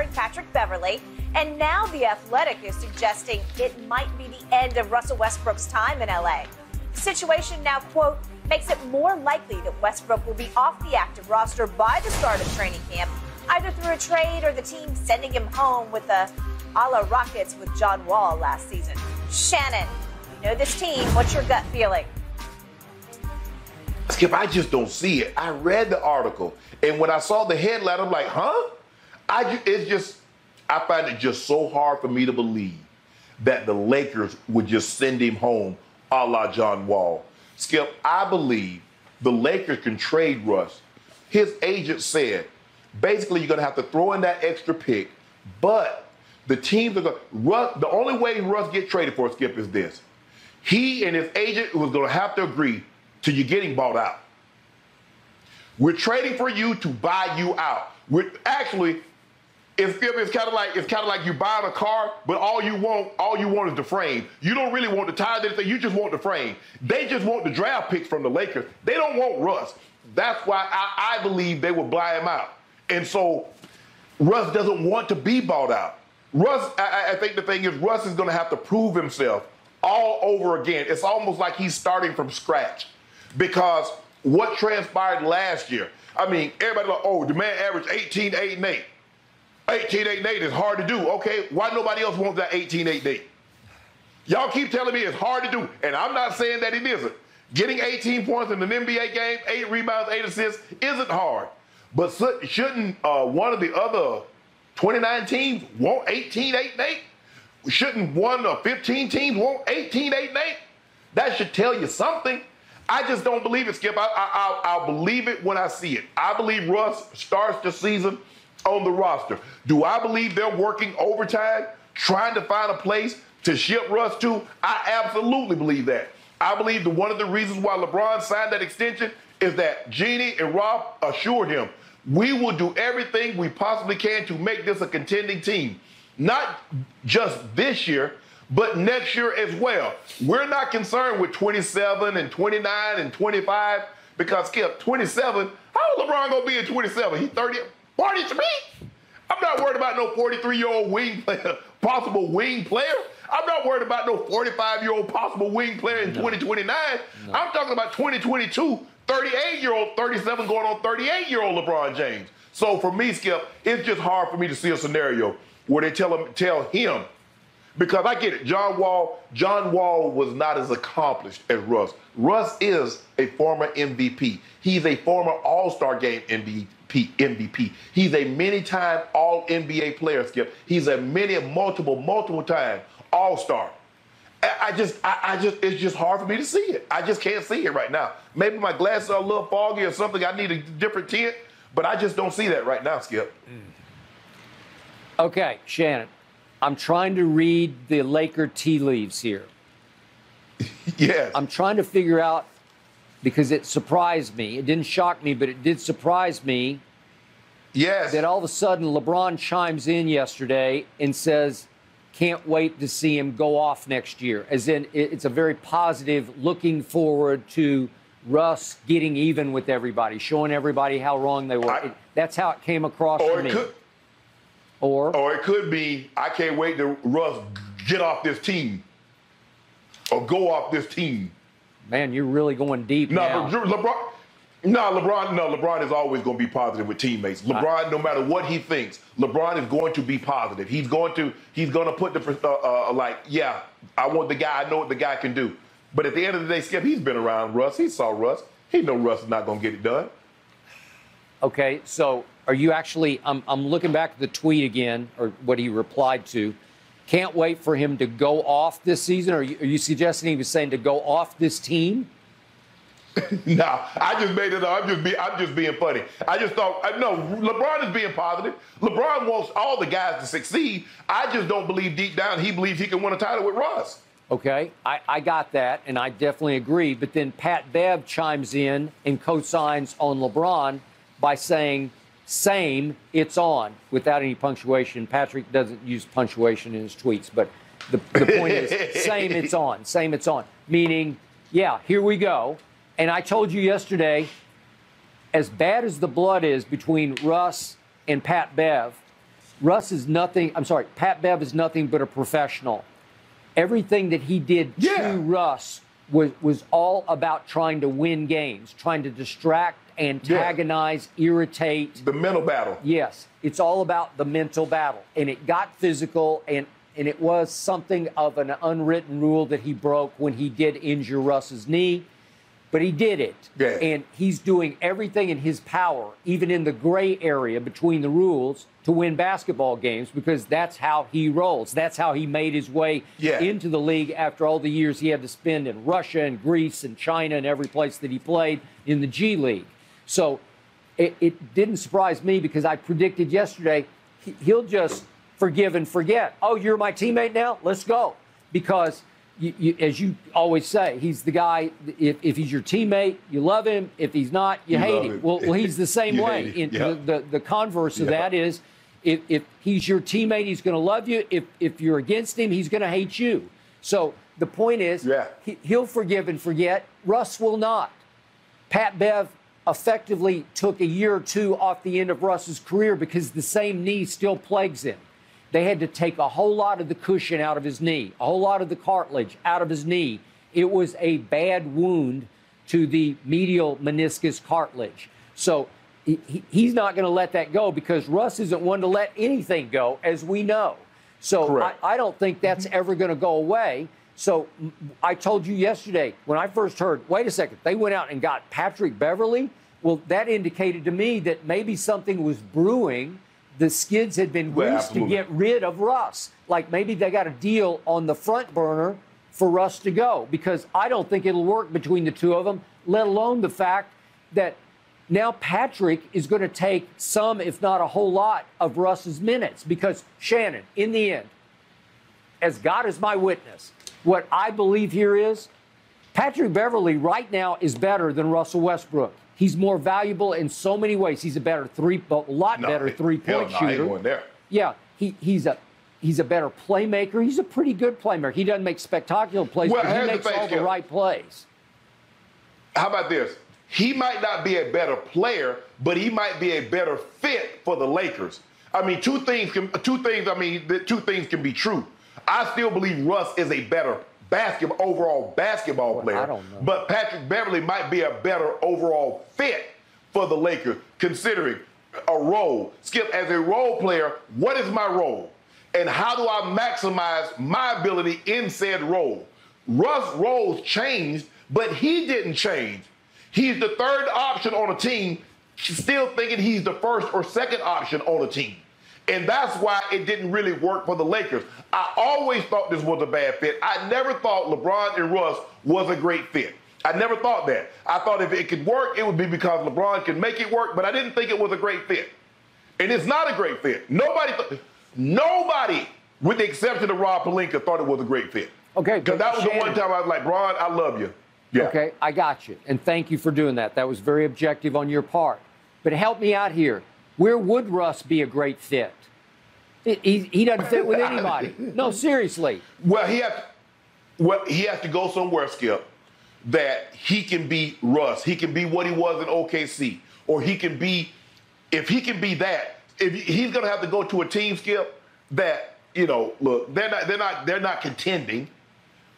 Patrick Beverley. And now The Athletic is suggesting it might be the end of Russell Westbrook's time in LA. The situation now, quote, makes it more likely that Westbrook will be off the active roster by the start of training camp, either through a trade or the team sending him home with a la Rockets with John Wall last season. Shannon, you know this team. What's your gut feeling? Skip, I just don't see it. I read the article, and when I saw the headline, I'm like, huh? I find it just so hard for me to believe that the Lakers would just send him home a la John Wall. Skip, I believe the Lakers can trade Russ. His agent said, basically, you're going to have to throw in that extra pick, but the teams are going to, the only way Russ get traded for, Skip, is this. He and his agent was going to have to agree to you getting bought out. We're trading for you to buy you out. It's kind of like you buying a car, but all you want is the frame. You don't really want the tires, anything. You just want the frame. They just want the draft picks from the Lakers. They don't want Russ. That's why I believe they would buy him out. And so Russ doesn't want to be bought out. Russ, I think the thing is Russ is going to have to prove himself all over again. It's almost like he's starting from scratch because what transpired last year, I mean, everybody like, oh, the man averaged 18, 8, and 8. 18, 8, and 8 is hard to do. Okay, why nobody else wants that 18, 8, and 8? Y'all keep telling me it's hard to do, and I'm not saying that it isn't. Getting 18 points in an NBA game, 8 rebounds, 8 assists isn't hard. But shouldn't one of the other 29 teams want 18, 8, and 8? Shouldn't one of 15 teams want 18, 8, and 8? That should tell you something. I just don't believe it, Skip. I'll believe it when I see it. I believe Russ starts the season on the roster. Do I believe they're working overtime, trying to find a place to ship Russ to? I absolutely believe that. I believe that one of the reasons why LeBron signed that extension is that Jeannie and Rob assured him, we will do everything we possibly can to make this a contending team. Not just this year, but next year as well. We're not concerned with 27 and 29 and 25 because, Skip, 27, how old LeBron going to be at 27? He's 30, 43? I'm not worried about no 43-year-old wing player, possible wing player. I'm not worried about no 45-year-old possible wing player in 2029. No. I'm talking about 2022, 38-year-old, 37 going on 38-year-old LeBron James. So for me, Skip, it's just hard for me to see a scenario where they tell him, because I get it, John Wall was not as accomplished as Russ. Russ is a former MVP. He's a former All-Star Game MVP. He's a many-time All-NBA player, Skip. He's a multiple time All-Star. It's just hard for me to see it. I just can't see it right now. Maybe my glasses are a little foggy or something. I need a different tint, but I just don't see that right now, Skip. Okay, Shannon, I'm trying to read the Laker tea leaves here. Yes. I'm trying to figure out, because it surprised me. It didn't shock me, but it did surprise me. Yes. That all of a sudden LeBron chimes in yesterday and says, can't wait to see him go off next year. As in, it's a very positive, looking forward to Russ getting even with everybody, showing everybody how wrong they were. That's how it came across to me. Or it could be, I can't wait to Russ get off this team or go off this team. Man, you're really going deep now. LeBron is always going to be positive with teammates. LeBron, no matter what he thinks, LeBron is going to be positive. He's going to put the yeah, I want the guy. I know what the guy can do. But at the end of the day, Skip, he's been around Russ. He saw Russ. He knows Russ is not going to get it done. Okay, so are you actually? I'm looking back at the tweet again, or what he replied to. Can't wait for him to go off this season. Are you suggesting he was saying to go off this team? No, I just made it up. I'm just being funny. I just thought, no, LeBron is being positive. LeBron wants all the guys to succeed. I just don't believe deep down he believes he can win a title with Russ. Okay, I got that, and I definitely agree. But then Pat Bev chimes in and co-signs on LeBron by saying, same, it's on, without any punctuation. Patrick doesn't use punctuation in his tweets, but the point is, same, it's on. Same, it's on. Meaning, yeah, here we go. And I told you yesterday, as bad as the blood is between Russ and Pat Bev, Pat Bev is nothing but a professional. Everything that he did to Russ was all about trying to win games, trying to distract, antagonize, irritate. The mental battle. Yes, it's all about the mental battle. And it got physical, and it was something of an unwritten rule that he broke when he did injure Russ's knee. But he did it. Yeah. And he's doing everything in his power, even in the gray area between the rules, to win basketball games, because that's how he rolls. That's how he made his way into the league after all the years he had to spend in Russia and Greece and China and every place that he played in the G League. So it didn't surprise me, because I predicted yesterday he'll just forgive and forget. Oh, you're my teammate now? Let's go. Because as you always say, he's the guy, if he's your teammate, you love him. If he's not, you hate him. Well, he's the same way. The converse of that is, if he's your teammate, he's going to love you. If you're against him, he's going to hate you. So the point is, he'll forgive and forget. Russ will not. Pat Bev effectively took a year or two off the end of Russ's career because the same knee still plagues him. They had to take a whole lot of the cushion out of his knee, a whole lot of the cartilage out of his knee. It was a bad wound to the medial meniscus cartilage. So he's not going to let that go, because Russ isn't one to let anything go, as we know. So I don't think that's ever going to go away. So I told you yesterday, when I first heard, wait a second, they went out and got Patrick Beverley. Well, that indicated to me that maybe something was brewing. The skids had been greased to get rid of Russ. Like maybe they got a deal on the front burner for Russ to go, because I don't think it'll work between the two of them, let alone the fact that now Patrick is going to take some, if not a whole lot, of Russ's minutes. Because, Shannon, in the end, as God is my witness, what I believe here is Patrick Beverley right now is better than Russell Westbrook. He's more valuable in so many ways. He's a better better three-point shooter. I ain't going there. Yeah, he's a better playmaker. He's a pretty good playmaker. He doesn't make spectacular plays, but he makes all the right plays. How about this? He might not be a better player, but he might be a better fit for the Lakers. I mean, two things can be true. I still believe Russ is a better overall basketball player. I don't know. But Patrick Beverley might be a better overall fit for the Lakers, considering a role. Skip, as a role player, what is my role? And how do I maximize my ability in said role? Russ' roles changed, but he didn't change. He's the third option on a team, still thinking he's the first or second option on a team. And that's why it didn't really work for the Lakers. I always thought this was a bad fit. I never thought LeBron and Russ was a great fit. I never thought that. I thought if it could work, it would be because LeBron can make it work, but I didn't think it was a great fit. And it's not a great fit. Nobody, with the exception of Rob Pelinka, thought it was a great fit. Okay. Because that was the one time I was like, Ron, I love you. Yeah. Okay, I got you. And thank you for doing that. That was very objective on your part. But help me out here. Where would Russ be a great fit? He doesn't fit with anybody. No, seriously. Well, he has to go somewhere, Skip, that he can be Russ. He can be what he was in OKC. Or he can be, if he can be that, if he's going to have to go to a team, Skip, that, look, they're not contending,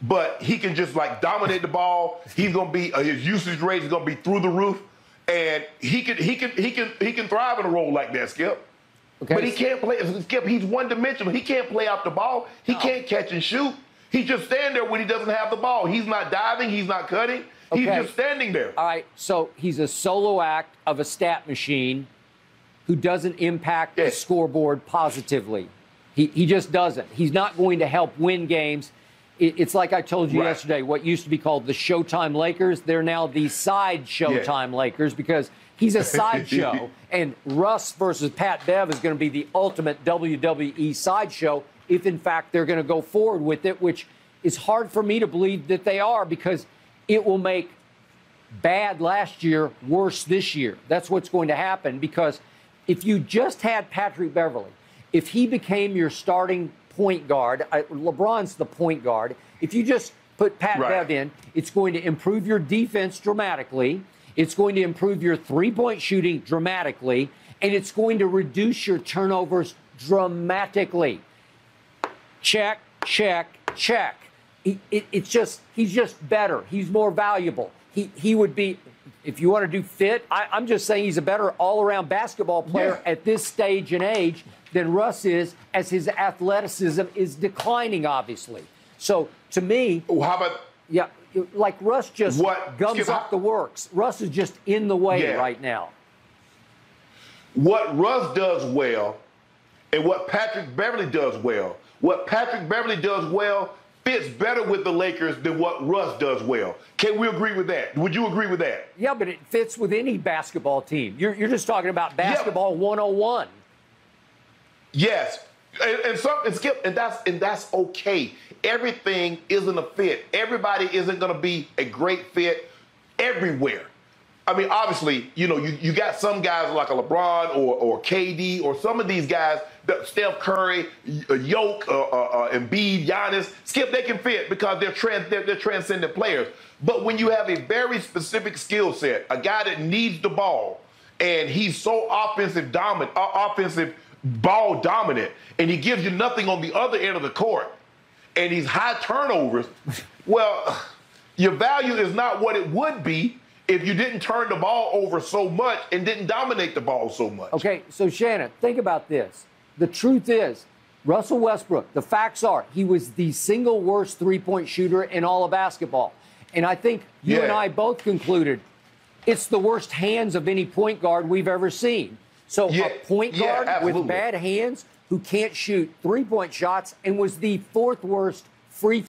but he can just like dominate the ball. He's going to be, his usage rate is going to be through the roof. And he can thrive in a role like that, Skip. Okay. But he can't play. Skip, he's one-dimensional. He can't play out the ball. He can't catch and shoot. He just stand there when he doesn't have the ball. He's not diving. He's not cutting. He's just standing there. All right, so he's a solo act of a stat machine who doesn't impact the scoreboard positively. He just doesn't. He's not going to help win games. It's like I told you yesterday, what used to be called the Showtime Lakers. They're now the side Showtime Lakers, because he's a sideshow. And Russ versus Pat Bev is going to be the ultimate WWE sideshow if, in fact, they're going to go forward with it, which is hard for me to believe that they are, because it will make bad last year worse this year. That's what's going to happen, because if you just had Patrick Beverley, if he became your starting point guard, LeBron's the point guard, if you just put Pat Bev in, it's going to improve your defense dramatically. It's going to improve your three-point shooting dramatically, and it's going to reduce your turnovers dramatically. Check, check, check. He's just better. He's more valuable. He would be, if you want to do fit, I'm just saying he's a better all-around basketball player at this stage and age than Russ is, as his athleticism is declining, obviously. So, to me... How about... Yeah, like Russ just gums up the works. Russ is just in the way right now. What Russ does well and what Patrick Beverley does well, what Patrick Beverley does well fits better with the Lakers than what Russ does well. Can we agree with that? Would you agree with that? Yeah, but it fits with any basketball team. You're just talking about basketball 101. Yes. And that's okay. Everything isn't a fit. Everybody isn't going to be a great fit everywhere. I mean, obviously, you got some guys like a LeBron or KD or some of these guys, Steph Curry, Yoke, Embiid, Giannis, Skip, they can fit because they're transcendent players. But when you have a very specific skill set, a guy that needs the ball, and he's so offensive ball dominant, and he gives you nothing on the other end of the court, and he's high turnovers, well, your value is not what it would be if you didn't turn the ball over so much and didn't dominate the ball so much. Okay, so Shannon, think about this. The truth is, Russell Westbrook, the facts are, he was the single worst three-point shooter in all of basketball. And I think you and I both concluded it's the worst hands of any point guard we've ever seen. So a point guard with bad hands who can't shoot three-point shots and was the fourth worst free